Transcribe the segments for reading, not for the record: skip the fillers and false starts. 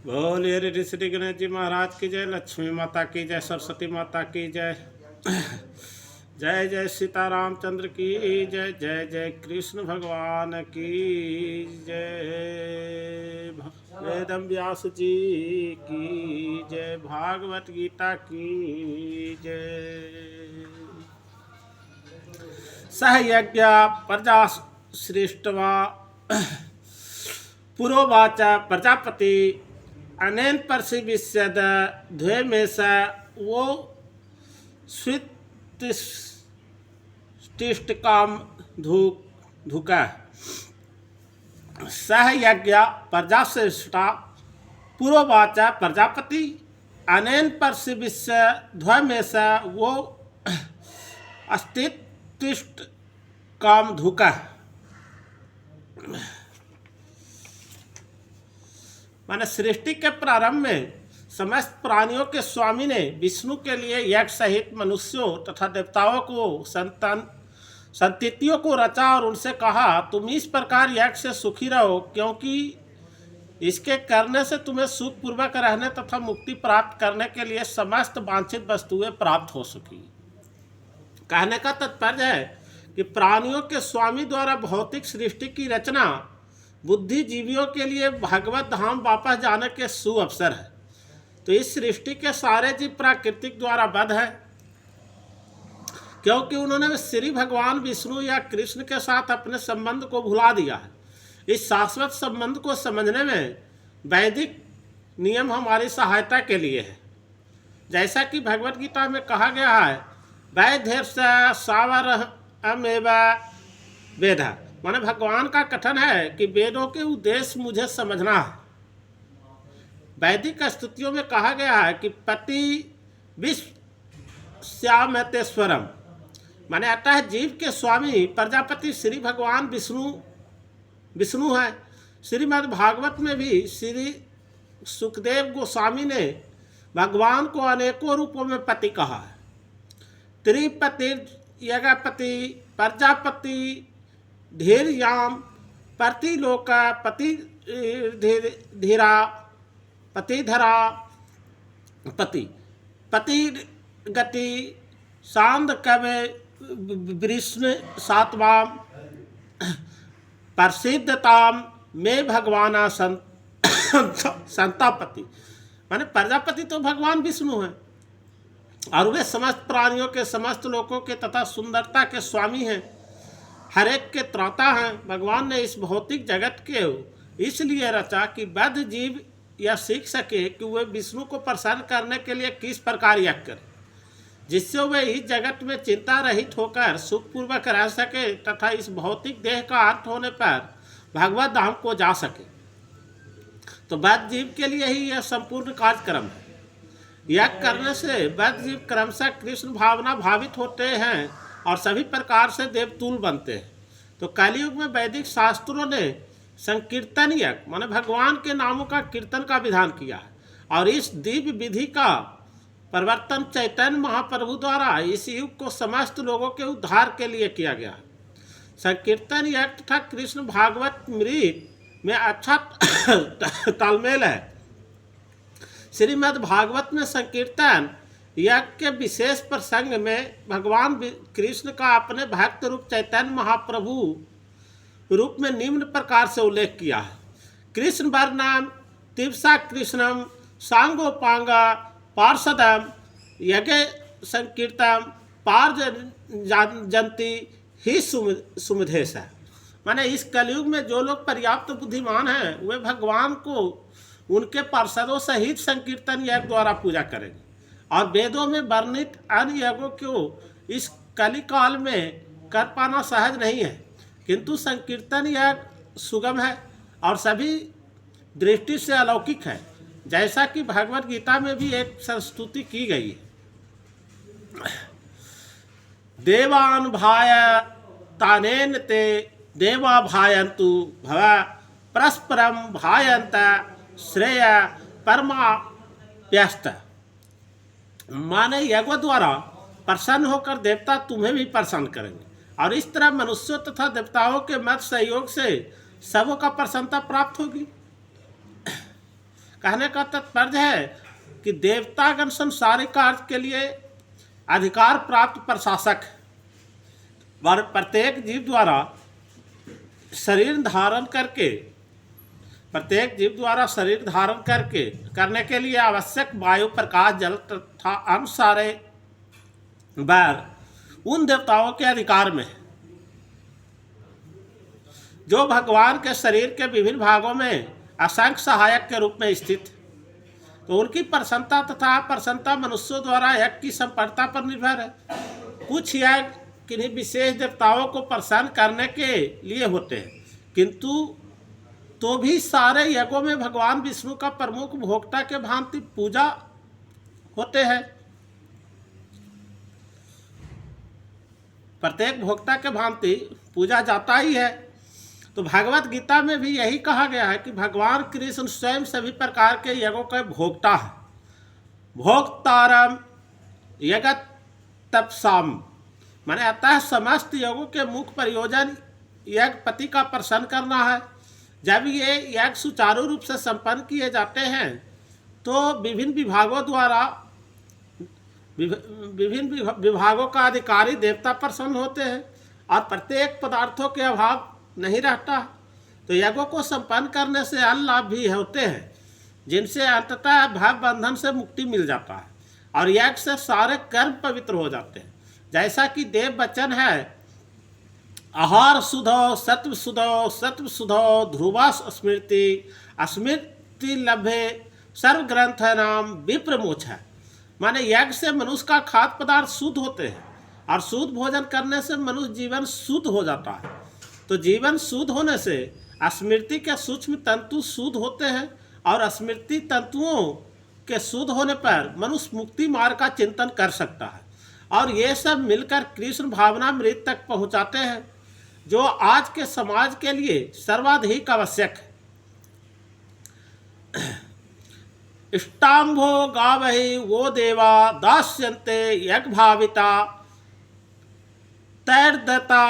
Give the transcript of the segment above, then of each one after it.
बोलिए ऋषि श्री गणेश जी महाराज की जय, लक्ष्मी माता की जय, सरस्वती माता की जय। जय जय सीता रामचंद्र की जय, जय जय कृष्ण भगवान की जय, वेदम व्यास जी की जय, भागवत गीता की जय। सह यज्ञ प्रजा श्रेष्ठवा पुरोवाच प्रजापति अनेन परसिविष्यद द्वे में स वो स्वितिष्ट काम धुका सह यज्ञ प्रजाश्रेष्ठा पुरोवाच प्रजापति अनेन परसिविष्य द्वे में स वो अस्तिष्ट काम धुका। माने सृष्टि के प्रारंभ में समस्त प्राणियों के स्वामी ने विष्णु के लिए यज्ञ सहित मनुष्यों तथा देवताओं को संततियों को रचा और उनसे कहा, तुम इस प्रकार यज्ञ से सुखी रहो, क्योंकि इसके करने से तुम्हें सुख पूर्वक रहने तथा मुक्ति प्राप्त करने के लिए समस्त वांछित वस्तुएं प्राप्त हो सकी। कहने का तात्पर्य है कि प्राणियों के स्वामी द्वारा भौतिक सृष्टि की रचना बुद्धिजीवियों के लिए भगवत धाम वापस जाने के सुअवसर है। तो इस सृष्टि के सारे जीव प्राकृतिक द्वारा बद्ध है, क्योंकि उन्होंने श्री भगवान विष्णु या कृष्ण के साथ अपने संबंध को भुला दिया है। इस शाश्वत संबंध को समझने में वैदिक नियम हमारी सहायता के लिए है। जैसा कि भगवत गीता में कहा गया है, वैधेर्ष सावर अमेव वेद, माने भगवान का कथन है कि वेदों के उद्देश्य मुझे समझना है। वैदिक स्तुतियों में कहा गया है कि पति विश्वामित्रेश्वरम, माने अतः जीव के स्वामी प्रजापति श्री भगवान विष्णु है। श्रीमद् भागवत में भी श्री सुखदेव गोस्वामी ने भगवान को अनेकों रूपों में पति कहा है। त्रिपति, यज्ञपति, प्रजापति, धीर्याम, प्रतिलोका, धीरा, पतिधरा, पतिगति, सांद कवे, विष्णु सातवाम, प्रसिद्धताम में भगवाना संतापति, माने प्रजापति तो भगवान विष्णु है और वे समस्त प्राणियों के, समस्त लोकों के तथा सुंदरता के स्वामी हैं, हर एक के त्राता हैं। भगवान ने इस भौतिक जगत के इसलिए रचा कि बद्ध जीव यह सीख सके कि वे विष्णु को प्रसन्न करने के लिए किस प्रकार यज्ञ करें, जिससे वे इस जगत में चिंता रहित होकर सुखपूर्वक रह सके तथा इस भौतिक देह का अंत होने पर भगवत धाम को जा सके। तो बद्ध जीव के लिए ही यह संपूर्ण कार्यक्रम है। यज्ञ करने से बद्ध जीव क्रमशः कृष्ण भावना भावित होते हैं और सभी प्रकार से देवतुल बनते हैं। तो कलयुग में वैदिक शास्त्रों ने संकीर्तन यज्ञ, माने भगवान के नामों का कीर्तन का विधान किया है, और इस दिव्य विधि का प्रवर्तन चैतन्य महाप्रभु द्वारा इस युग को समस्त लोगों के उद्धार के लिए किया गया है। संकीर्तन यज्ञ तथा कृष्ण भागवत मृत में अच्छा तालमेल है। श्रीमद् भागवत में संकीर्तन यज्ञ के विशेष प्रसंग में भगवान कृष्ण का अपने भक्त रूप चैतन्य महाप्रभु रूप में निम्न प्रकार से उल्लेख किया है। कृष्ण वर्णम तिवसा कृष्णम सांगोपांगा पार्षदम यज्ञ संकीर्तन पार्जन्ति ही सुमधेश है। माने इस कलयुग में जो लोग पर्याप्त बुद्धिमान हैं वे भगवान को उनके पार्षदों सहित संकीर्तन यज्ञ द्वारा पूजा करेंगे, और वेदों में वर्णित अन्य यज्ञों को इस कलिकाल में कर पाना सहज नहीं है, किंतु संकीर्तन यज्ञ सुगम है और सभी दृष्टि से अलौकिक है, जैसा कि भगवत गीता में भी एक संस्तुति की गई है। देवान भाय तानेन ते देवा भायन्तु भव परस्परम भायन्त श्रेय परमाप्यस्त, माने यज्ञ द्वारा प्रसन्न होकर देवता तुम्हें भी प्रसन्न करेंगे, और इस तरह मनुष्यों तथा देवताओं के मत सहयोग से सबों का प्रसन्नता प्राप्त होगी। कहने का तात्पर्य है कि देवतागण संसारिक कार्य के लिए अधिकार प्राप्त प्रशासक और प्रत्येक जीव द्वारा शरीर धारण करके करने के लिए आवश्यक वायु, प्रकाश, जल तथा अन्य सारे बैर उन देवताओं के अधिकार में है जो भगवान के शरीर के विभिन्न भागों में असंख्य सहायक के रूप में स्थित। तो उनकी प्रसन्नता तथा अप्रसन्नता मनुष्यों द्वारा यज्ञ की संपन्नता पर निर्भर है। कुछ यज्ञ किन्हीं विशेष देवताओं को प्रसन्न करने के लिए होते हैं, किंतु तो भी सारे यज्ञों में भगवान विष्णु का प्रमुख भोक्ता के भांति पूजा होते हैं। प्रत्येक भोक्ता के भांति पूजा जाता ही है। तो भगवत गीता में भी यही कहा गया है कि भगवान कृष्ण स्वयं सभी प्रकार के यज्ञों का भोक्ता है। भोक्तारम यगत तपसाम, माने अतः समस्त यज्ञों के मुख्य प्रयोजन यज्ञपति का प्रसन्न करना है। जब ये यज्ञ सुचारू रूप से संपन्न किए जाते हैं तो विभिन्न विभागों का अधिकारी देवता प्रसन्न होते हैं और प्रत्येक पदार्थों के अभाव नहीं रहता। तो यज्ञों को संपन्न करने से अन्य लाभ भी होते हैं जिनसे अंततः भव बंधन से मुक्ति मिल जाता है और यज्ञ से सारे कर्म पवित्र हो जाते हैं। जैसा कि देव वचन है, आहार सुधो सत्व सुधो ध्रुवा स्मृति लभे सर्व ग्रंथ नाम विप्रमोक्ष है। माने यज्ञ से मनुष्य का खाद्य पदार्थ शुद्ध होते हैं और शुद्ध भोजन करने से मनुष्य जीवन शुद्ध हो जाता है। तो जीवन शुद्ध होने से स्मृति के सूक्ष्म तंतु शुद्ध होते हैं और स्मृति तंतुओं के शुद्ध होने पर मनुष्य मुक्ति मार्ग का चिंतन कर सकता है और ये सब मिलकर कृष्ण भावनामृत तक पहुंचाते हैं, जो आज के समाज के लिए सर्वाधिक आवश्यक है। इष्टाम्भो गावहि वो देवा दास्यन्ते यज्ञ भाविता तैर्दता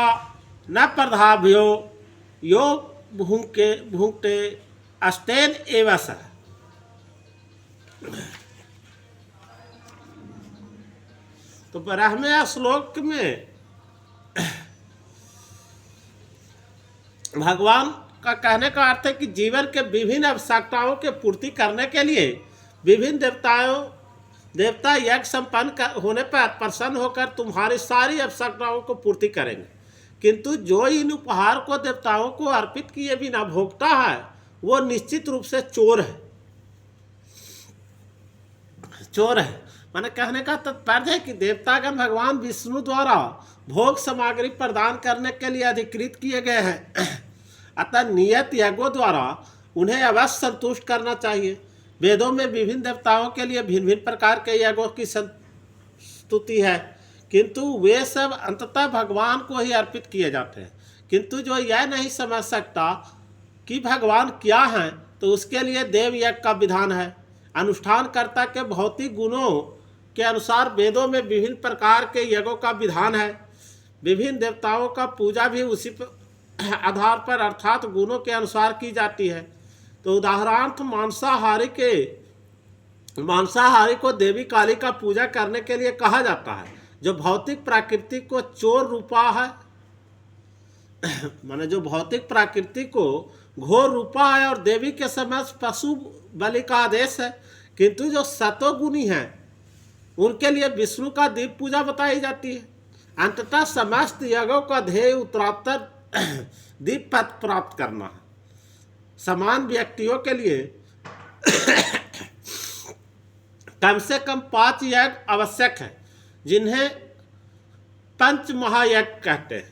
न प्रधाभ्यो यो भुंक्ते अस्तेन एव स। तो 12वें श्लोक में भगवान का कहने का अर्थ है कि जीवन के विभिन्न आवश्यकताओं के पूर्ति करने के लिए विभिन्न देवता यज्ञ संपन्न होने पर प्रसन्न होकर तुम्हारी सारी आवश्यकताओं को पूर्ति करेंगे, किंतु जो इन उपहार को देवताओं को अर्पित किए बिना भोगता है वो निश्चित रूप से चोर है। मैंने कहने का तात्पर्य है कि देवतागण भगवान विष्णु द्वारा भोग सामग्री प्रदान करने के लिए अधिकृत किए गए हैं, अतः नियत यज्ञों द्वारा उन्हें अवश्य संतुष्ट करना चाहिए। वेदों में विभिन्न देवताओं के लिए भिन्न भिन्न प्रकार के यज्ञों की स्तुति है, किंतु वे सब अंततः भगवान को ही अर्पित किए जाते हैं। किंतु जो यह नहीं समझ सकता कि भगवान क्या हैं, तो उसके लिए देव यज्ञ का विधान है। अनुष्ठानकर्ता के भौतिक गुणों के अनुसार वेदों में विभिन्न प्रकार के यज्ञों का विधान है। विभिन्न देवताओं का पूजा भी उसी आधार पर अर्थात गुणों के अनुसार की जाती है। तो उदाहरणार्थ मांसाहारी को देवी काली का पूजा करने के लिए कहा जाता है, जो भौतिक प्रकृति को चोर रूपा है माने जो भौतिक प्रकृति को घोर रूपा है और देवी के समक्ष पशु बलि का आदेश है। किंतु जो सतोगुणी हैं उनके लिए विष्णु का दीप पूजा बताई जाती है। अंततः समस्त यज्ञों का ध्येय उत्तरोत्तर दीप पद प्राप्त करना है। समान व्यक्तियों के लिए कम से कम 5 यज्ञ आवश्यक है, जिन्हें पंच महायज्ञ कहते हैं।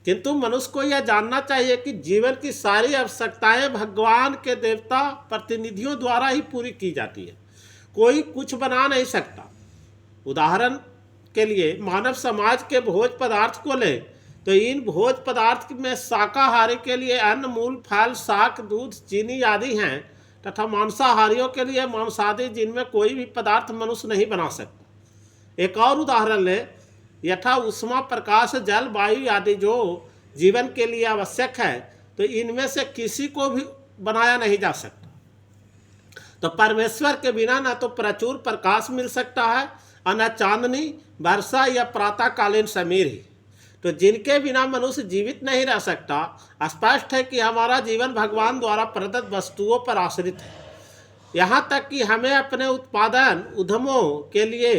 किंतु मनुष्य को यह जानना चाहिए कि जीवन की सारी आवश्यकताएं भगवान के देवता प्रतिनिधियों द्वारा ही पूरी की जाती है, कोई कुछ बना नहीं सकता। उदाहरण के लिए मानव समाज के भोज पदार्थ को लें तो इन भोज पदार्थ में शाकाहारी के लिए अन्न, मूल, फल, शाक, दूध, चीनी आदि हैं तथा मांसाहारियों के लिए मांस आदि, जिनमें कोई भी पदार्थ मनुष्य नहीं बना सकता। एक और उदाहरण लें, यथा उष्मा, प्रकाश, जल, वायु आदि जो जीवन के लिए आवश्यक है, तो इनमें से किसी को भी बनाया नहीं जा सकता। तो परमेश्वर के बिना न तो प्रचुर प्रकाश मिल सकता है और न चांदनी, वर्षा या प्रातःकालीन समीर ही। तो जिनके बिना मनुष्य जीवित नहीं रह सकता, स्पष्ट है कि हमारा जीवन भगवान द्वारा प्रदत्त वस्तुओं पर आश्रित है। यहाँ तक कि हमें अपने उत्पादन उद्यमों के लिए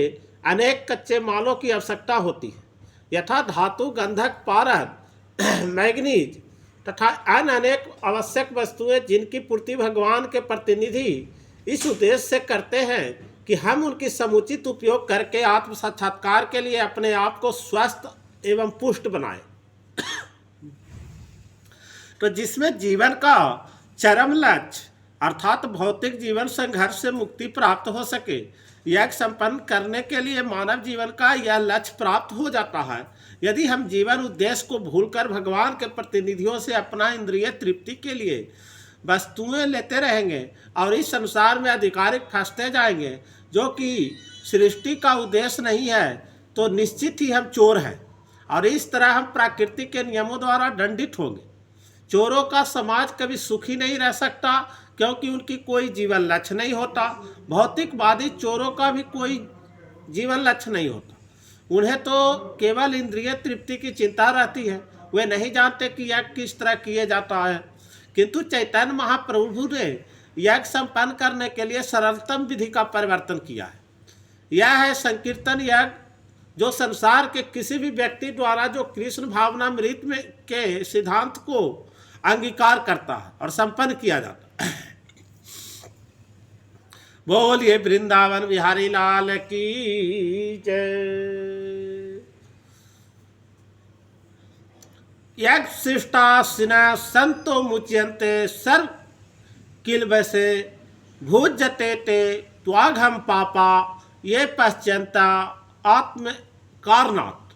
अनेक कच्चे मालों की आवश्यकता होती है, यथा धातु, गंधक, पारद, मैग्नीज तथा अन्य अनेक आवश्यक वस्तुएं, जिनकी पूर्ति भगवान के प्रतिनिधि इस उद्देश्य से करते हैं कि हम उनकी समुचित उपयोग करके आत्म साक्षात्कार के लिए अपने आप को स्वस्थ एवं पुष्ट बनाए। तो जिसमें जीवन का चरम लक्ष्य अर्थात भौतिक जीवन संघर्ष से मुक्ति प्राप्त हो सके, यह संपन्न करने के लिए मानव जीवन का यह लक्ष्य प्राप्त हो जाता है। यदि हम जीवन उद्देश्य को भूलकर भगवान के प्रतिनिधियों से अपना इंद्रिय तृप्ति के लिए वस्तुएं लेते रहेंगे और इस संसार में आधिकारिक फंसते जाएंगे, जो कि सृष्टि का उद्देश्य नहीं है, तो निश्चित ही हम चोर हैं और इस तरह हम प्रकृति के नियमों द्वारा दंडित होंगे। चोरों का समाज कभी सुखी नहीं रह सकता, क्योंकि उनकी कोई जीवन लक्ष्य नहीं होता। भौतिकवादी चोरों का भी कोई जीवन लक्ष्य नहीं होता। उन्हें तो केवल इंद्रिय तृप्ति की चिंता रहती है। वे नहीं जानते कि यज्ञ किस तरह किए जाता है। किंतु चैतन्य महाप्रभु ने यज्ञ संपन्न करने के लिए सरलतम विधि का परिवर्तन किया है। यह है संकीर्तन यज्ञ, जो संसार के किसी भी व्यक्ति द्वारा जो कृष्ण भावनामृत में के सिद्धांत को अंगीकार करता है और संपन्न किया जाता है। बोलिए वृंदावन बिहारी लाल की जय। यज्ञ शिष्टासिना संतो मुच्यन्ते सर्व किल वैसे भूजते ते त्वाघम पापा ये पश्चंता आत्म कारणात्।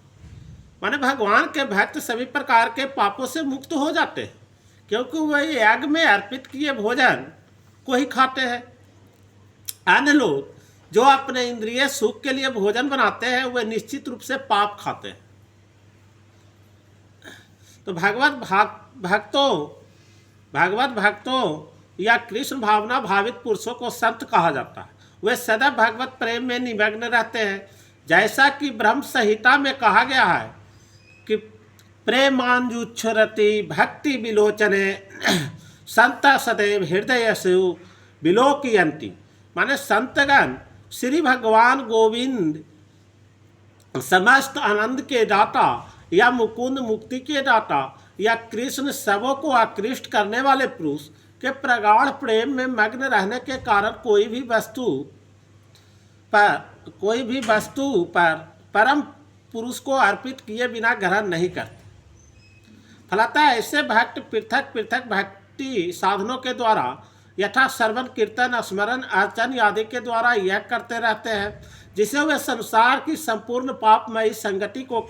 माने भगवान के भक्त सभी प्रकार के पापों से मुक्त हो जाते हैं, क्योंकि वह यज्ञ में अर्पित किए भोजन को ही खाते हैं। अन्य लोग जो अपने इंद्रिय सुख के लिए भोजन बनाते हैं, वे निश्चित रूप से पाप खाते हैं। तो भागवत भक्तों या कृष्ण भावना भावित पुरुषों को संत कहा जाता है। वे सदा भगवत प्रेम में निमग्न रहते हैं, जैसा कि ब्रह्म संहिता में कहा गया है कि प्रेमांजुच्छरति भक्ति विलोचने संत सदैव हृदय से विलोकयन्ति। माने संतगण श्री भगवान गोविंद समस्त आनंद के दाता या मुकुंद मुक्ति के दाता या कृष्ण सबों को आकृष्ट करने वाले पुरुष के प्रगाढ़ प्रेम में मग्न रहने के कारण कोई भी वस्तु पर परम पुरुष को अर्पित किए बिना ग्रहण नहीं करते। फलतः ऐसे भक्त पृथक पृथक भक्ति साधनों के द्वारा यथा श्रवण, कीर्तन, स्मरण, अर्चन आदि के द्वारा यह करते रहते हैं, जिससे वे संसार की संपूर्ण पापमयी संगति को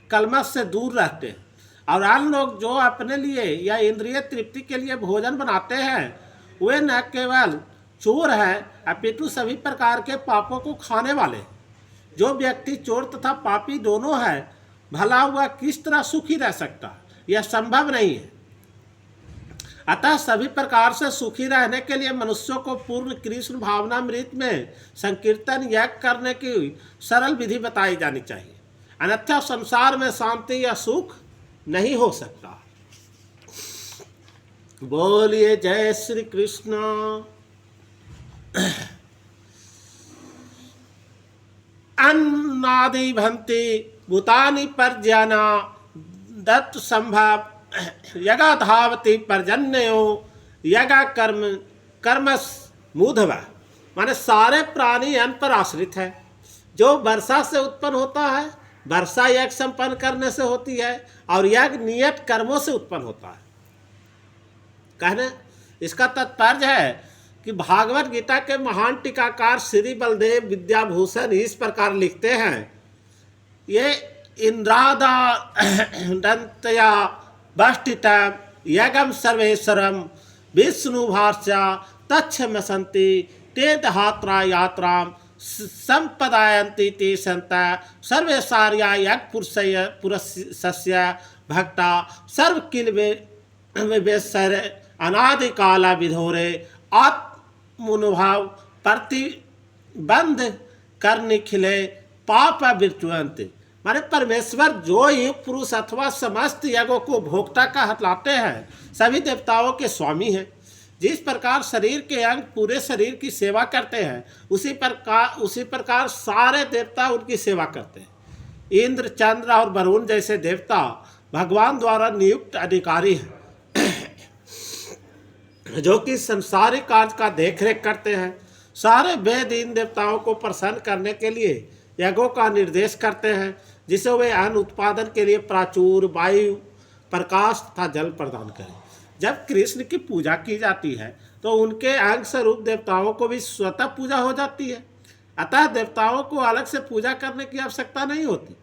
कलमश से दूर रहते हैं। और अन्य लोग जो अपने लिए या इंद्रिय तृप्ति के लिए भोजन बनाते हैं, वे न केवल चोर हैं अपितु सभी प्रकार के पापों को खाने वाले। जो व्यक्ति चोर तथा पापी दोनों है, भला हुआ किस तरह सुखी रह सकता? यह संभव नहीं है। अतः सभी प्रकार से सुखी रहने के लिए मनुष्यों को पूर्ण कृष्ण भावनामृत में संकीर्तन यज्ञ करने की सरल विधि बताई जानी चाहिए, अन्यथा संसार में शांति या सुख नहीं हो सकता। बोलिए जय श्री कृष्ण। अन्नादि भंति भूतानि पर्जना दत्त संभव यगा धावती पर्जन्यो यगा कर्मस मूधव। माने सारे प्राणी अन्न पर आश्रित है। जो वर्षा से उत्पन्न होता है, वर्षा यज्ञ संपन्न करने से होती है, और यज्ञ नियत कर्मों से उत्पन्न होता है। कहने इसका तात्पर्य है कि भागवत गीता के महान टीकाकार श्री बलदेव विद्याभूषण इस प्रकार लिखते हैं, ये इंद्रादा दंतया वष्टिता यगम सर्वेश्वरम विष्णु भाष्या तच्छमसंति ते दहात्रा यात्राम संपदायन्ति ते संता सर्वेशार्या यज्ञ पुरुषस्य भक्ता सर्वकिल विवेशर अनादिकाला विधोरे मनोभाव प्रतिबंध कर निखिले पाप विर्चुअंत। माने परमेश्वर जो युग पुरुष अथवा समस्त यज्ञों को भोक्ता का हटलाते हैं, सभी देवताओं के स्वामी हैं। जिस प्रकार शरीर के अंग पूरे शरीर की सेवा करते हैं, उसी प्रकार सारे देवता उनकी सेवा करते हैं। इंद्र, चंद्र और वरुण जैसे देवता भगवान द्वारा नियुक्त अधिकारी हैं, जो कि संसारिक कार्य का देखरेख करते हैं। सारे वेद इन देवताओं को प्रसन्न करने के लिए यज्ञों का निर्देश करते हैं, जिसे वे अन्न उत्पादन के लिए प्राचुर वायु, प्रकाश तथा जल प्रदान करें। जब कृष्ण की पूजा की जाती है तो उनके अंग स्वरूप देवताओं को भी स्वतः पूजा हो जाती है, अतः देवताओं को अलग से पूजा करने की आवश्यकता नहीं होती।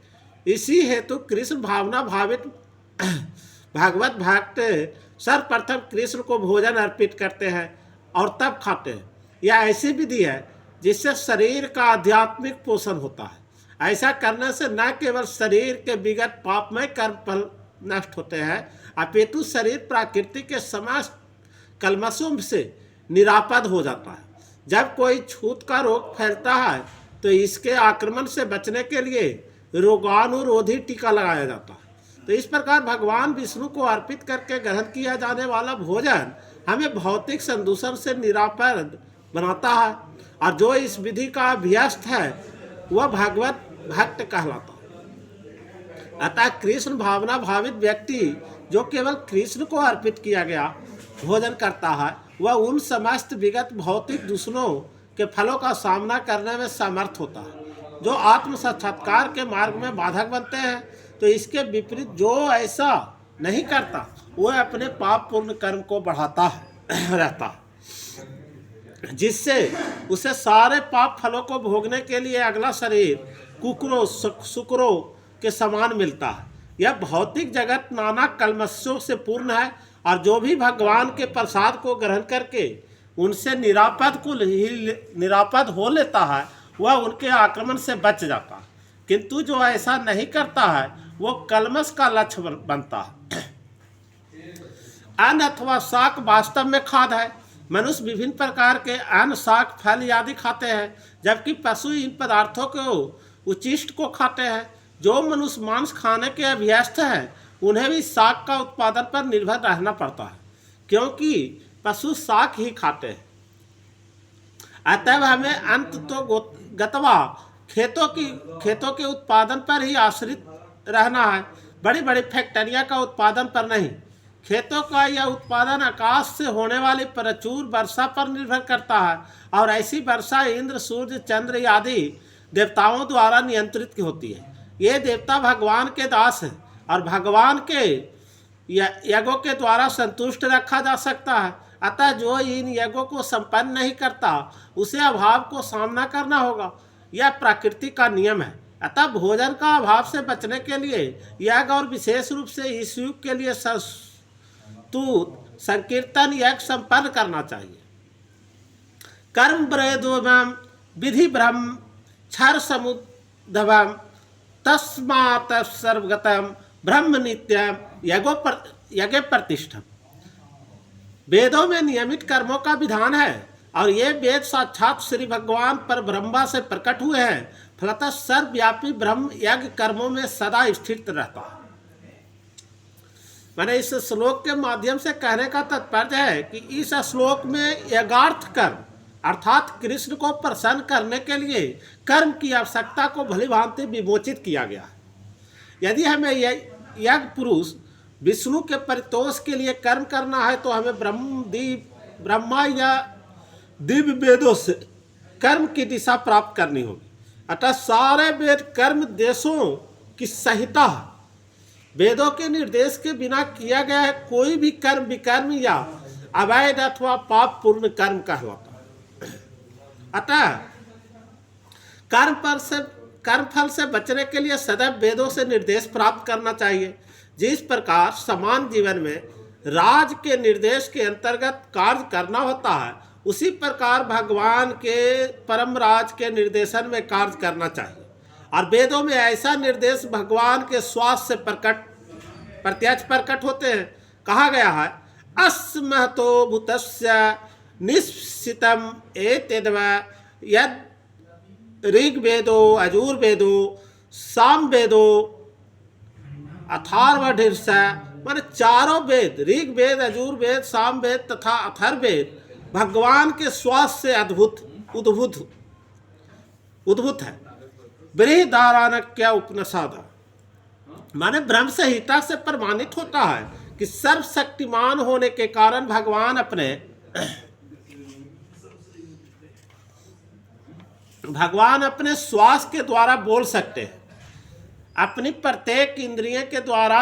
इसी हेतु कृष्ण भावना भावित भागवत भक्त सर्वप्रथम कृष्ण को भोजन अर्पित करते हैं और तब खाते हैं। यह ऐसी विधि है जिससे शरीर का आध्यात्मिक पोषण होता है। ऐसा करने से न केवल शरीर के विगत पापमय कर्म फल नष्ट होते हैं, अपितु शरीर प्रकृति के समस्त कलमशों से निरापद हो जाता है। जब कोई छूत का रोग फैलता है तो इसके आक्रमण से बचने के लिए रोगानुरोधी टीका लगाया जाता है। तो इस प्रकार भगवान विष्णु को अर्पित करके ग्रहण किया जाने वाला भोजन हमें भौतिक संदूषण से निरापद बनाता है, और जो इस विधि का अभ्यस्त है वह भगवत भक्त कहलाता है। अतः कृष्ण भावना भावित व्यक्ति जो केवल कृष्ण को अर्पित किया गया भोजन करता है, वह उन समस्त विगत भौतिक दूषणों के फलों का सामना करने में समर्थ होता है, जो आत्म साक्षात्कार के मार्ग में बाधक बनते हैं। तो इसके विपरीत जो ऐसा नहीं करता वह अपने पाप पूर्ण कर्म को बढ़ाता रहता है, जिससे उसे सारे पाप फलों को भोगने के लिए अगला शरीर कुकरों शुक्रों के समान मिलता है। यह भौतिक जगत नाना कलमशों से पूर्ण है, और जो भी भगवान के प्रसाद को ग्रहण करके उनसे निरापद हो लेता है वह उनके आक्रमण से बच जाता है। किंतु जो ऐसा नहीं करता है वो कलमश का लक्ष्य बनता है। अन्न अथवा शाक वास्तव में खाद है। मनुष्य विभिन्न प्रकार के अन्न, शाक, फल आदि खाते हैं, जबकि पशु इन पदार्थों को उच्छिष्ट को खाते हैं। जो मनुष्य मांस खाने के अभ्यस्त हैं उन्हें भी शाक का उत्पादन पर निर्भर रहना पड़ता है, क्योंकि पशु शाक ही खाते हैं। अतः हमें अंत तो गतवा खेतों के उत्पादन पर ही आश्रित रहना है, बड़ी बड़ी फैक्ट्रियां का उत्पादन पर नहीं। खेतों का यह उत्पादन आकाश से होने वाली प्रचुर वर्षा पर निर्भर करता है, और ऐसी वर्षा इंद्र, सूर्य, चंद्र आदि देवताओं द्वारा नियंत्रित होती है। ये देवता भगवान के दास हैं, और भगवान के यज्ञों के द्वारा संतुष्ट रखा जा सकता है। अतः जो इन यज्ञों को संपन्न नहीं करता उसे अभाव को सामना करना होगा। यह प्रकृति का नियम है। अतः भोजन का अभाव से बचने के लिए यज्ञ, और विशेष रूप से इस युग के लिए स्तुत संकीर्तन यज्ञ संपन्न करना चाहिए। कर्म ब्रेदोमम विधि ब्रह्म क्षर समुद्भवम तस्मात् सर्वगतम ब्रह्म नित्यम यज्ञ प्रतिष्ठम। वेदों में नियमित कर्मों का विधान है, और ये वेद साक्षात श्री भगवान पर ब्रह्मा से प्रकट हुए हैं। फलतः सर्वव्यापी ब्रह्म यज्ञ कर्मों में सदा स्थित रहता है। मैंने इस श्लोक के माध्यम से कहने का तात्पर्य है कि इस श्लोक में यज्ञार्थ कर्म अर्थात कृष्ण को प्रसन्न करने के लिए कर्म की आवश्यकता को भली भांति विमोचित किया गया है। यदि हमें यज्ञ पुरुष विष्णु के परितोष के लिए कर्म करना है तो हमें ब्रह्मा या दिव्य वेदों से कर्म की दिशा प्राप्त करनी होगी। अतः सारे वेद कर्म देशों की संहिता है। वेदों के निर्देश के बिना किया गया है कोई भी कर्म विकर्म या अवैध अथवा पाप पूर्ण कर्म कहलाता है। अतः कर्म फल से बचने के लिए सदैव वेदों से निर्देश प्राप्त करना चाहिए। जिस प्रकार समान जीवन में राज के निर्देश के अंतर्गत कार्य करना होता है, उसी प्रकार भगवान के परम राज के निर्देशन में कार्य करना चाहिए। और वेदों में ऐसा निर्देश भगवान के श्वास से प्रत्यक्ष प्रकट होते हैं। कहा गया है अस्महतो भूतस्य निश्चितम एतद्व यद ऋग्वेदो अजुर्वेदो सामवेदो अथर्वशीर्ष, माने चारों वेद ऋग्वेद अजुर्वेद सामवेद तथा अथर्ववेद भगवान के श्वास से उद्भूत है। बृहदारण्यक उपनिषद माने ब्रह्म संहिता से प्रमाणित होता है कि सर्वशक्तिमान होने के कारण भगवान अपने श्वास के द्वारा बोल सकते हैं। अपनी प्रत्येक इंद्रिय के द्वारा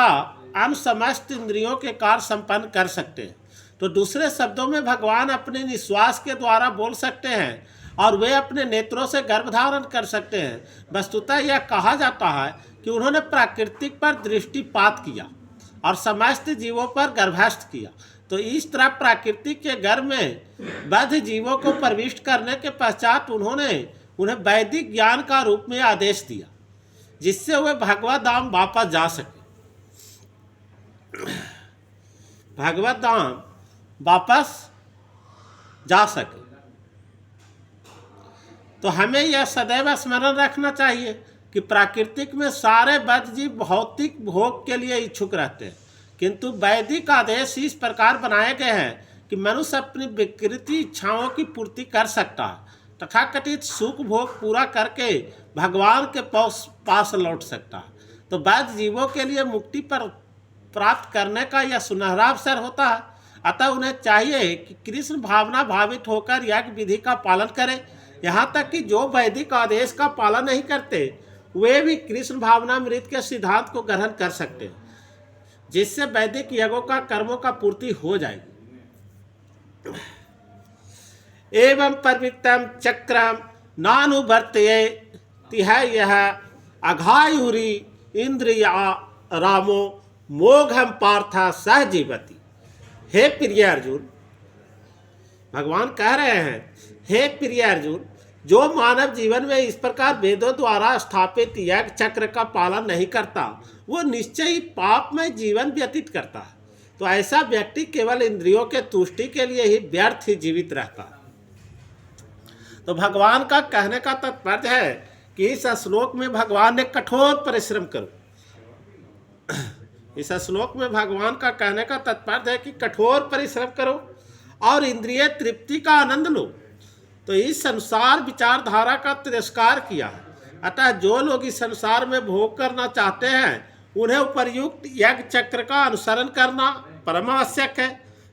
अन्य समस्त इंद्रियों के कार्य संपन्न कर सकते हैं। तो दूसरे शब्दों में भगवान अपने निश्वास के द्वारा बोल सकते हैं और वे अपने नेत्रों से गर्भ धारण कर सकते हैं। वस्तुतः यह कहा जाता है कि उन्होंने प्राकृतिक पर दृष्टिपात किया और समस्त जीवों पर गर्भस्थ किया। तो इस तरह प्रकृति के गर्भ में बद्ध जीवों को प्रविष्ट करने के पश्चात उन्होंने उन्हें वैदिक ज्ञान का रूप में आदेश दिया, जिससे वे भगवत धाम वापस जा सके। भगवत धाम वापस जा सके। तो हमें यह सदैव स्मरण रखना चाहिए कि प्राकृतिक में सारे बद्ध जीव भौतिक भोग के लिए इच्छुक रहते हैं, किंतु वैदिक आदेश इस प्रकार बनाए गए हैं कि मनुष्य अपनी विकृति इच्छाओं की पूर्ति कर सकता है, तथाकथित सुख भोग पूरा करके भगवान के पास लौट सकता है। तो बद्ध जीवों के लिए मुक्ति पर प्राप्त करने का यह सुनहरा अवसर होता है। अतः उन्हें चाहिए कि कृष्ण भावना भावित होकर यज्ञ विधि का पालन करें। यहाँ तक कि जो वैदिक आदेश का पालन नहीं करते वे भी कृष्ण भावनामृत के सिद्धांत को ग्रहण कर सकते हैं, जिससे वैदिक यज्ञों का कर्मों का पूर्ति हो जाएगी। एवं प्रवृत्तम चक्रम नानुवर्तयेति यह अघायुरी इंद्रिया रामो मोघम पार्थ सह जीवति। हे प्रिय अर्जुन, भगवान कह रहे हैं, हे प्रिय अर्जुन, जो मानव जीवन में इस प्रकार वेदों द्वारा स्थापित यज्ञ चक्र का पालन नहीं करता वो निश्चय ही पापमय जीवन व्यतीत करता है। तो ऐसा व्यक्ति केवल इंद्रियों के तुष्टि के लिए ही व्यर्थ ही जीवित रहता है। तो भगवान का कहने का तात्पर्य है कि इस श्लोक में भगवान ने कठोर परिश्रम करो। इस श्लोक में भगवान का कहने का तात्पर्य है कि कठोर परिश्रम करो और इंद्रिय तृप्ति का आनंद लो। तो इस संसार विचारधारा का तिरस्कार किया है। अतः जो लोग इस संसार में भोग करना चाहते हैं उन्हें उपर्युक्त यज्ञ चक्र का अनुसरण करना परम आवश्यक है।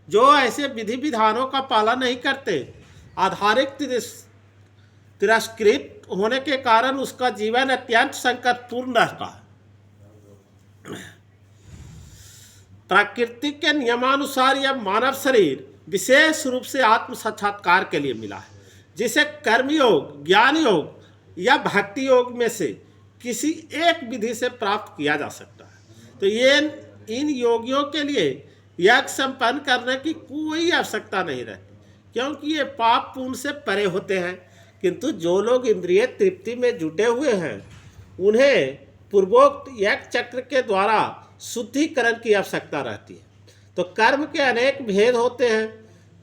जो ऐसे विधि विधानों का पालन नहीं करते आधारिक तिरस्कृत होने के कारण उसका जीवन अत्यंत संकटपूर्ण रहता है। प्रकृति के नियमानुसार यह मानव शरीर विशेष रूप से आत्म साक्षात्कार के लिए मिला है, जिसे कर्मयोग, ज्ञान योग या भक्ति योग में से किसी एक विधि से प्राप्त किया जा सकता है। तो ये इन योगियों के लिए यज्ञ संपन्न करने की कोई आवश्यकता नहीं रहती, क्योंकि ये पाप पुण्य से परे होते हैं। किंतु जो लोग इंद्रिय तृप्ति में जुटे हुए हैं उन्हें पूर्वोक्त यज्ञ चक्र के द्वारा शुद्धिकरण की आवश्यकता रहती है। तो कर्म के अनेक भेद होते हैं।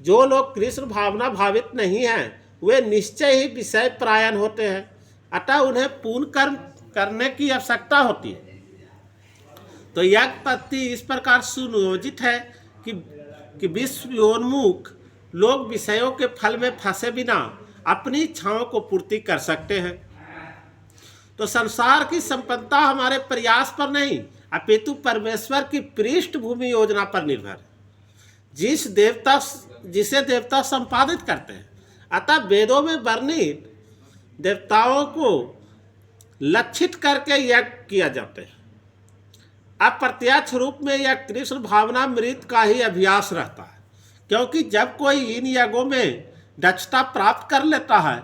जो लोग कृष्ण भावना भावित नहीं हैं वे निश्चय ही विषय परायण होते हैं, अतः उन्हें पूर्ण कर्म करने की आवश्यकता होती है। तो यज्ञ पद्धति इस प्रकार सुनियोजित है कि विश्वोन्मुख लोग विषयों के फल में फंसे बिना अपनी इच्छाओं को पूर्ति कर सकते हैं। तो संसार की संपन्नता हमारे प्रयास पर नहीं अपितु परमेश्वर की पृष्ठभूमि योजना पर निर्भर है, जिसे देवता संपादित करते हैं। अतः वेदों में वर्णित देवताओं को लक्षित करके यज्ञ किया जाते हैं। अप्रत्यक्ष रूप में यह कृष्ण भावनामृत का ही अभ्यास रहता है, क्योंकि जब कोई इन यज्ञों में दक्षता प्राप्त कर लेता है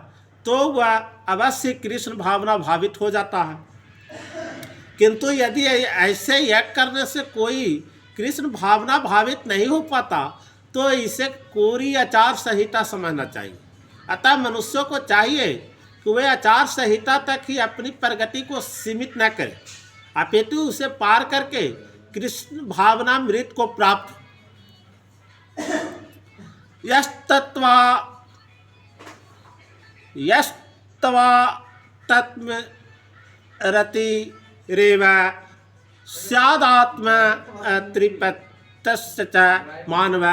तो वह अवश्य कृष्ण भावना भावित हो जाता है। किंतु यदि ऐसे यज्ञ करने से कोई कृष्ण भावना भावित नहीं हो पाता तो इसे कोरी आचार संहिता समझना चाहिए। अतः मनुष्यों को चाहिए कि वे आचार संहिता तक ही अपनी प्रगति को सीमित न करें, अपितु उसे पार करके कृष्ण भावनामृत को प्राप्त यस्तत्वा यस्तवा तत्म रति रेव स्यादात्म त्रिपतस्य च मानव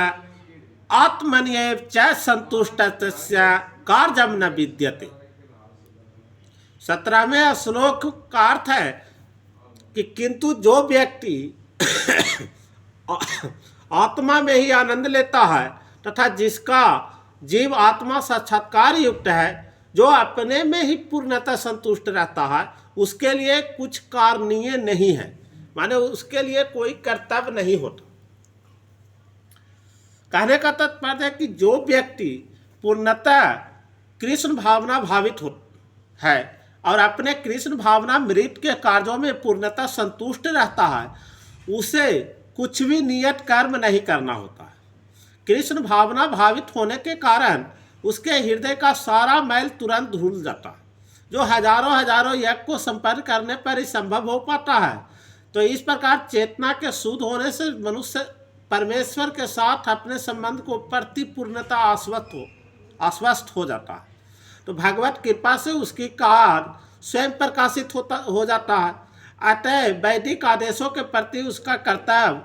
आत्मन्येव च संतुष्टस्य कार्यम न विद्यते। 17वें श्लोक का अर्थ है कि किंतु जो व्यक्ति आत्मा में ही आनंद लेता है तथा जिसका जीव आत्मा साक्षात्कार युक्त है, जो अपने में ही पूर्णतः संतुष्ट रहता है, उसके लिए कुछ कारणीय नहीं है, माने उसके लिए कोई कर्तव्य नहीं होता। कहने का तात्पर्य है कि जो व्यक्ति पूर्णतः कृष्ण भावना भावित है और अपने कृष्ण भावना मृत के कार्यों में पूर्णतः संतुष्ट रहता है, उसे कुछ भी नियत कर्म नहीं करना होता है। कृष्ण भावना भावित होने के कारण उसके हृदय का सारा मैल तुरंत धुल जाता है, जो हजारों हजारों यज्ञ को संपन्न करने पर ही संभव हो पाता है। तो इस प्रकार चेतना के शुद्ध होने से मनुष्य परमेश्वर के साथ अपने संबंध को प्रति पूर्णता आश्वस्त हो जाता है। तो भगवत कृपा से उसकी कार्य स्वयं प्रकाशित हो जाता है। अतः वैदिक आदेशों के प्रति उसका कर्तव्य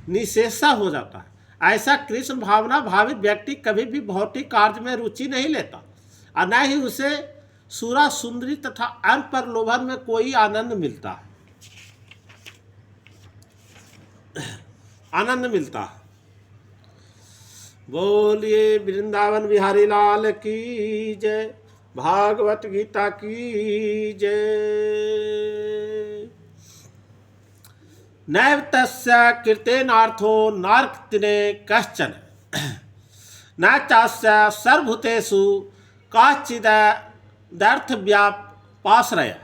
निशेषा हो जाता है। ऐसा कृष्ण भावना भावित व्यक्ति कभी भी भौतिक कार्य में रुचि नहीं लेता और न ही उसे सुरा सुंदरी तथा अन्य प्रलोभन में कोई आनंद मिलता है। बोलिए वृंदावन बिहारी लाल की जय, भागवत गीता की जय। नैव तस्य कीर्तेनार्थो नार्कतिने कश्चन न चास्य सर्वभूतेषु काचिदर्थ व्यापाश्रय।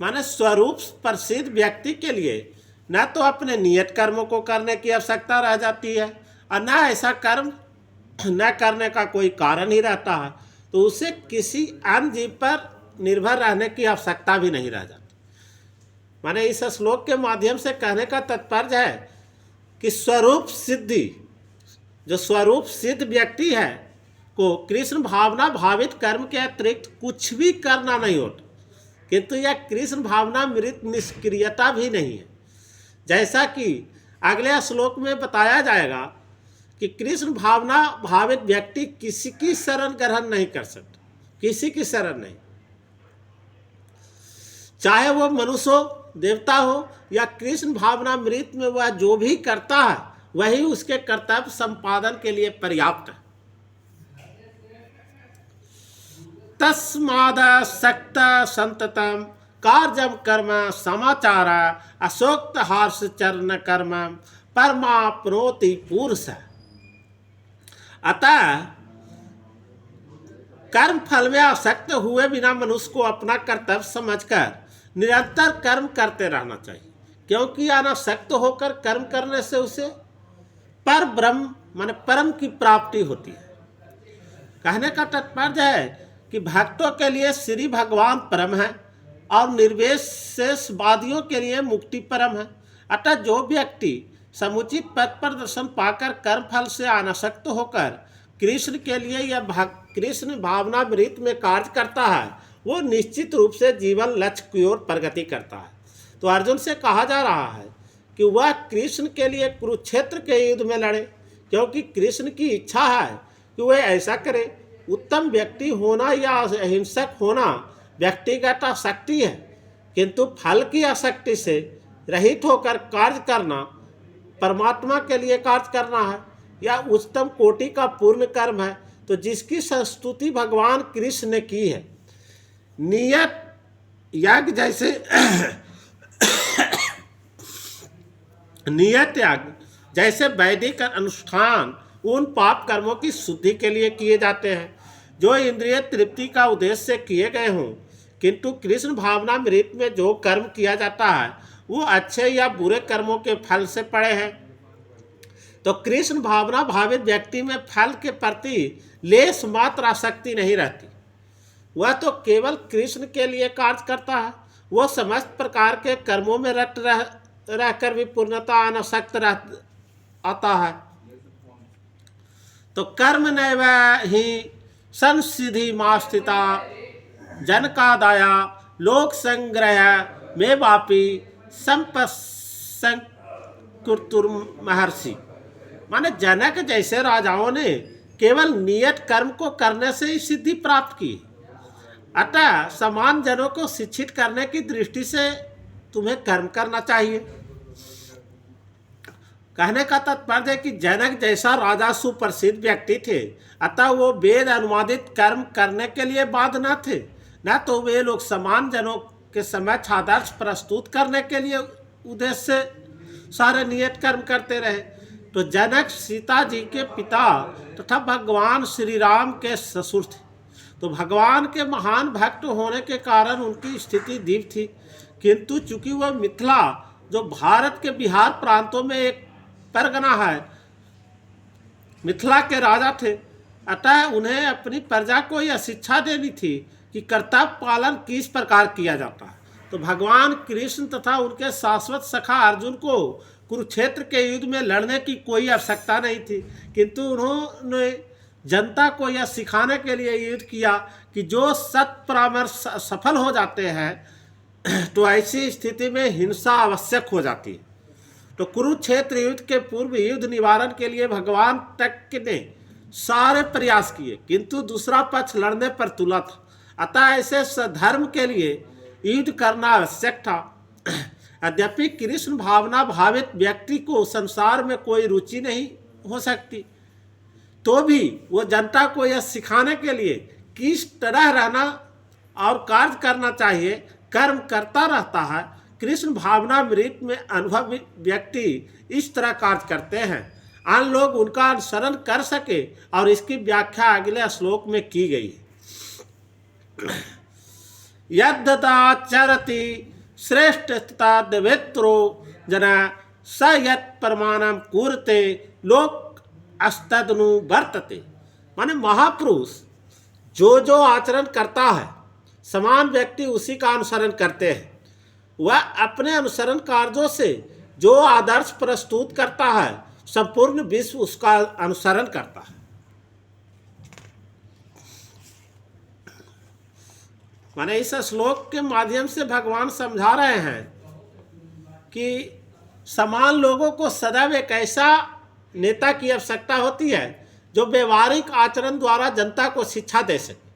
माने स्वरूप प्रसिद्ध व्यक्ति के लिए न तो अपने नियत कर्मों को करने की आवश्यकता रह जाती है और न ऐसा कर्म न करने का कोई कारण ही रहता है, तो उसे किसी अन्य जीव पर निर्भर रहने की आवश्यकता भी नहीं रह जाती। माने इस श्लोक के माध्यम से कहने का तात्पर्य है कि स्वरूप सिद्धि, जो स्वरूप सिद्ध व्यक्ति है को कृष्ण भावना भावित कर्म के अतिरिक्त कुछ भी करना नहीं होता, किंतु यह कृष्ण भावना मृत निष्क्रियता भी नहीं है। जैसा कि अगले श्लोक में बताया जाएगा कि कृष्ण भावना भावित व्यक्ति किसी की शरण ग्रहण नहीं कर सकता, किसी की शरण नहीं, चाहे वो मनुष्य हो, देवता हो या कृष्ण भावना मृत में वह जो भी करता है वही उसके कर्तव्य संपादन के लिए पर्याप्त है। तस्मादसक्त संततम कार्यम कर्म समाचार अशोक्त हर्ष चरण कर्म परमाप्नोति पुरुष। अतः कर्म फल में आसक्त हुए बिना मनुष्य को अपना कर्तव्य समझकर निरंतर कर्म करते रहना चाहिए, क्योंकि अनासक्त होकर कर्म करने से उसे पर ब्रह्म माने परम की प्राप्ति होती है। कहने का तात्पर्य है कि भक्तों के लिए श्री भगवान परम है और निर्विशेषवादियों के लिए मुक्ति परम है। अतः जो व्यक्ति समुचित पथ प्रदर्शन पाकर कर्म फल से अनासक्त होकर कृष्ण के लिए या कृष्ण भावना मृत में कार्य करता है, वो निश्चित रूप से जीवन लक्ष्य की ओर प्रगति करता है। तो अर्जुन से कहा जा रहा है कि वह कृष्ण के लिए कुरुक्षेत्र के युद्ध में लड़े, क्योंकि कृष्ण की इच्छा है कि वह ऐसा करे। उत्तम व्यक्ति होना या अहिंसक होना व्यक्तिगत आसक्ति है, किंतु फल की आसक्ति से रहित होकर कार्य करना परमात्मा के लिए कार्य करना है या उच्चतम कोटि का पूर्ण कर्म है। तो जिसकी संस्तुति भगवान कृष्ण ने की है, नियत यज्ञ जैसे नियत यज्ञ जैसे वैदिक अनुष्ठान उन पाप कर्मों की शुद्धि के लिए किए जाते हैं जो इंद्रिय तृप्ति का उद्देश्य से किए गए हों, किंतु कृष्ण भावना मृत में जो कर्म किया जाता है वो अच्छे या बुरे कर्मों के फल से पड़े हैं। तो कृष्ण भावना भावित व्यक्ति में फल के प्रति लेश मात्र आसक्ति नहीं रहती। वह तो केवल कृष्ण के लिए कार्य करता है। वह समस्त प्रकार के कर्मों में रत रहकर भी पूर्णता अनासक्त आता है। तो कर्म नैव ही संसिधि मास्थिता जनकादाया लोक संग्रह में वापी संपत्कुर्तुर महर्षि। माने जनक जैसे राजाओं ने केवल नियत कर्म को करने से ही सिद्धि प्राप्त की। अतः समान जनों को शिक्षित करने की दृष्टि से तुम्हें कर्म करना चाहिए। कहने का तात्पर्य है कि जनक जैसा राजा सुप्रसिद्ध व्यक्ति थे, अतः वो वेद अनुवादित कर्म करने के लिए बाध्य न थे, न तो वे लोग समान जनों के समक्ष आदर्श प्रस्तुत करने के लिए उद्देश्य से सारे नियत कर्म करते रहे। तो जनक सीता जी के पिता तथा भगवान श्री राम के ससुर थे। तो भगवान के महान भक्त होने के कारण उनकी स्थिति दिव्य थी, किंतु चूंकि वह मिथिला जो भारत के बिहार प्रांतों में एक परगना है, मिथिला के राजा थे, अतः उन्हें अपनी प्रजा को यह शिक्षा देनी थी कि कर्तव्य पालन किस प्रकार किया जाता है। तो भगवान कृष्ण तथा उनके शाश्वत सखा अर्जुन को कुरुक्षेत्र के युद्ध में लड़ने की कोई आवश्यकता नहीं थी, किंतु उन्होंने जनता को यह सिखाने के लिए युद्ध किया कि जो सत परामर्श सफल हो जाते हैं तो ऐसी स्थिति में हिंसा आवश्यक हो जाती है। तो कुरुक्षेत्र युद्ध के पूर्व युद्ध निवारण के लिए भगवान तक ने सारे प्रयास किए, किंतु दूसरा पक्ष लड़ने पर तुला था। अतः ऐसे सधर्म के लिए युद्ध करना आवश्यक था। यद्यपि कृष्ण भावना भावित व्यक्ति को संसार में कोई रुचि नहीं हो सकती, तो भी वो जनता को यह सिखाने के लिए किस तरह रहना और कार्य करना चाहिए कर्म करता रहता है। कृष्ण भावनामृत में अनुभवी व्यक्ति इस तरह कार्य करते हैं, अन्य लोग उनका अनुसरण कर सके, और इसकी व्याख्या अगले श्लोक में की गई है। यद्ददाचरति श्रेष्ठता देवेत्रो जना स यत् प्रमाणम कुरते लोक अस्तदनु वर्तते। माने महापुरुष जो जो आचरण करता है समान व्यक्ति उसी का अनुसरण करते हैं। वह अपने अनुसरण कार्यों से जो आदर्श प्रस्तुत करता है संपूर्ण विश्व उसका अनुसरण करता है। माने इस श्लोक के माध्यम से भगवान समझा रहे हैं कि समान लोगों को सदैव एक ऐसा नेता की आवश्यकता होती है जो व्यवहारिक आचरण द्वारा जनता को शिक्षा दे सके।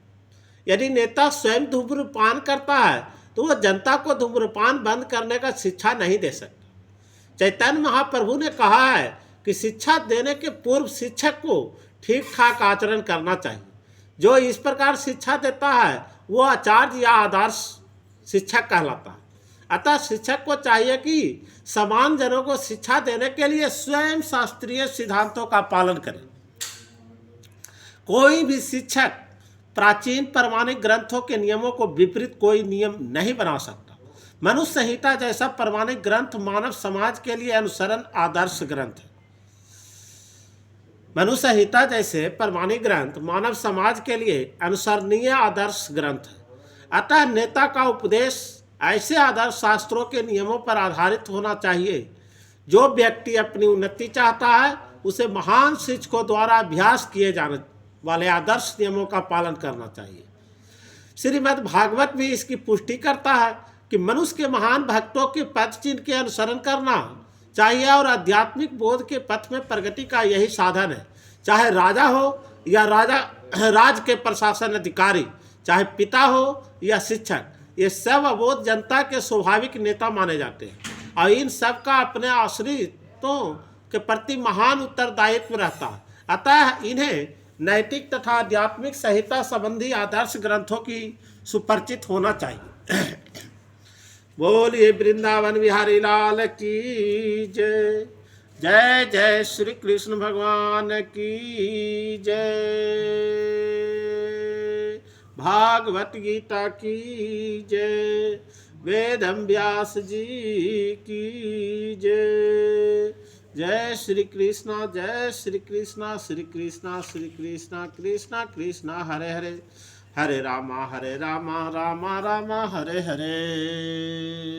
यदि नेता स्वयं धूम्रपान करता है तो वह जनता को धूम्रपान बंद करने का शिक्षा नहीं दे सकता। चैतन्य महाप्रभु ने कहा है कि शिक्षा देने के पूर्व शिक्षक को ठीक ठाक आचरण करना चाहिए। जो इस प्रकार शिक्षा देता है वो आचार्य या आदर्श शिक्षक कहलाता है। अतः शिक्षक को चाहिए कि समान जनों को शिक्षा देने के लिए स्वयं शास्त्रीय सिद्धांतों का पालन करे। कोई भी शिक्षक प्राचीन प्रमाणिक ग्रंथों के नियमों को विपरीत कोई नियम नहीं बना सकता। मनुष्य संहिता जैसा प्रमाणिक ग्रंथ मानव समाज के लिए अनुसरण आदर्श ग्रंथ है। मनुष्य संहिता जैसे प्रमाणिक ग्रंथ मानव समाज के लिए अनुसरणीय आदर्श ग्रंथ है। अतः नेता का उपदेश ऐसे आदर्श शास्त्रों के नियमों पर आधारित होना चाहिए। जो व्यक्ति अपनी उन्नति चाहता है उसे महान शिक्षकों द्वारा अभ्यास किए जाने वाले आदर्श नियमों का पालन करना चाहिए। श्रीमद् भागवत भी इसकी पुष्टि करता है कि मनुष्य के महान भक्तों के पथ चिन्ह के अनुसरण करना चाहिए, और आध्यात्मिक बोध के पथ में प्रगति का यही साधन है। चाहे राजा हो या राज के प्रशासन अधिकारी, चाहे पिता हो या शिक्षक, ये सब अबोध जनता के स्वाभाविक नेता माने जाते हैं, और इन सब का अपने आश्रितों के प्रति महान उत्तरदायित्व रहता है। अतः इन्हें नैतिक तथा आध्यात्मिक संहिता संबंधी आदर्श ग्रंथों की सुपरिचित होना चाहिए। बोलिए वृंदावन बिहारी लाल की जय। जय जय श्री कृष्ण भगवान की जय। भागवत गीता की जय। वेदम व्यास जी की जय। जय श्री कृष्णा जय श्री कृष्णा श्री कृष्णा श्री कृष्णा कृष्णा कृष्णा हरे हरे, हरे रामा रामा रामा हरे हरे।